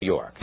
York.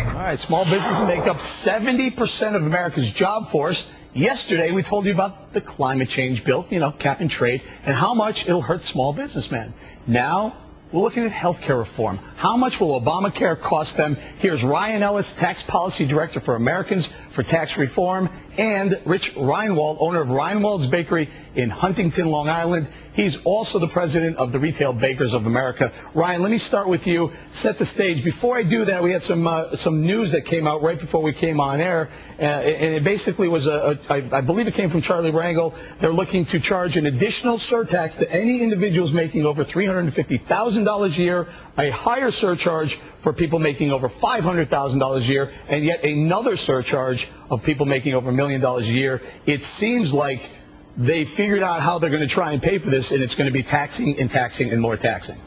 All right, small businesses make up 70% of America's job force. Yesterday, we told you about the climate change bill, cap and trade, and how much it'll hurt small businessmen. Now, we're looking at health care reform. How much will Obamacare cost them? Here's Ryan Ellis, Tax Policy Director for Americans for Tax Reform, and Rich Reinwald, owner of Reinwald's Bakery in Huntington, Long Island. He's also the president of the Retail Bakers of America. Ryan, let me start with you. Set the stage. Before I do that, we had some news that came out right before we came on air, and it basically was I believe it came from Charlie Rangel. They're looking to charge an additional surtax to any individuals making over $350,000 a year, a higher surcharge for people making over $500,000 a year, and yet another surcharge of people making over $1 million a year. It seems like they figured out how they're going to try and pay for this, and it's going to be taxing and taxing and more taxing.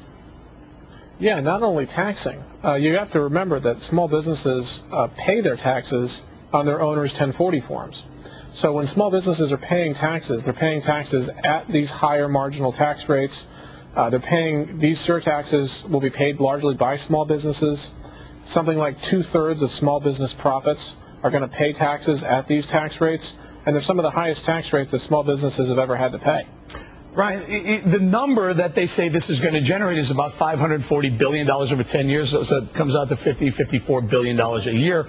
Yeah, not only taxing. You have to remember that small businesses pay their taxes on their owners' 1040 forms. So when small businesses are paying taxes, they're paying taxes at these higher marginal tax rates. They're paying, these surtaxes will be paid largely by small businesses. Something like 2/3 of small business profits are going to pay taxes at these tax rates, and they're some of the highest tax rates that small businesses have ever had to pay. Right. The number that they say this is going to generate is about $540 billion over 10 years, so it comes out to $54 billion a year.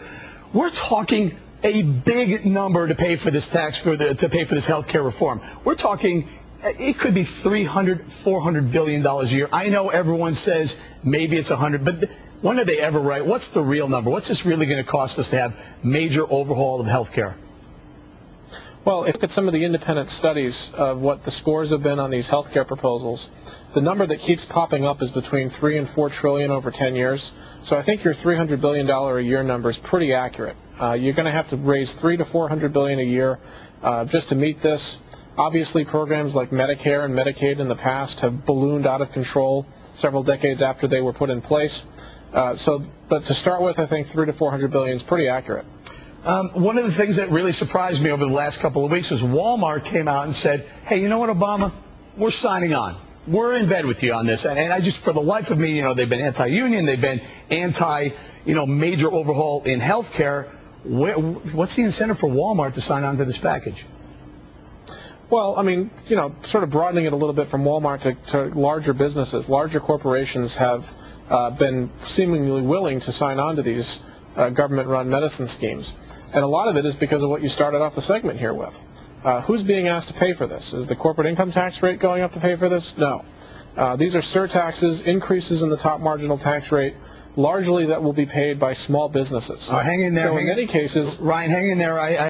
We're talking a big number to pay for this tax, to pay for this health care reform. We're talking, it could be $400 billion a year. I know everyone says maybe it's 100, but when are they ever right? What's the real number? What's this really going to cost us to have major overhaul of health care? Well, if you look at some of the independent studies of what the scores have been on these health care proposals, the number that keeps popping up is between $3 and $4 trillion over 10 years. So I think your $300 billion a year number is pretty accurate. You're going to have to raise $300 to $400 billion a year just to meet this. Obviously, programs like Medicare and Medicaid in the past have ballooned out of control several decades after they were put in place. But to start with, I think $300 to $400 billion is pretty accurate. One of the things that really surprised me over the last couple of weeks was Walmart came out and said, hey, you know what, Obama? We're signing on. We're in bed with you on this. And I just, for the life of me, they've been anti-union. They've been anti, major overhaul in health care. What's the incentive for Walmart to sign on to this package? Well, I mean, sort of broadening it a little bit from Walmart to larger businesses. Larger corporations have been seemingly willing to sign on to these government-run medicine schemes. And a lot of it is because of what you started off the segment here with. Who's being asked to pay for this? Is the corporate income tax rate going up to pay for this? No. These are surtaxes, increases in the top marginal tax rate, largely that will be paid by small businesses. Hang in there. So in many cases, Ryan, hang in there.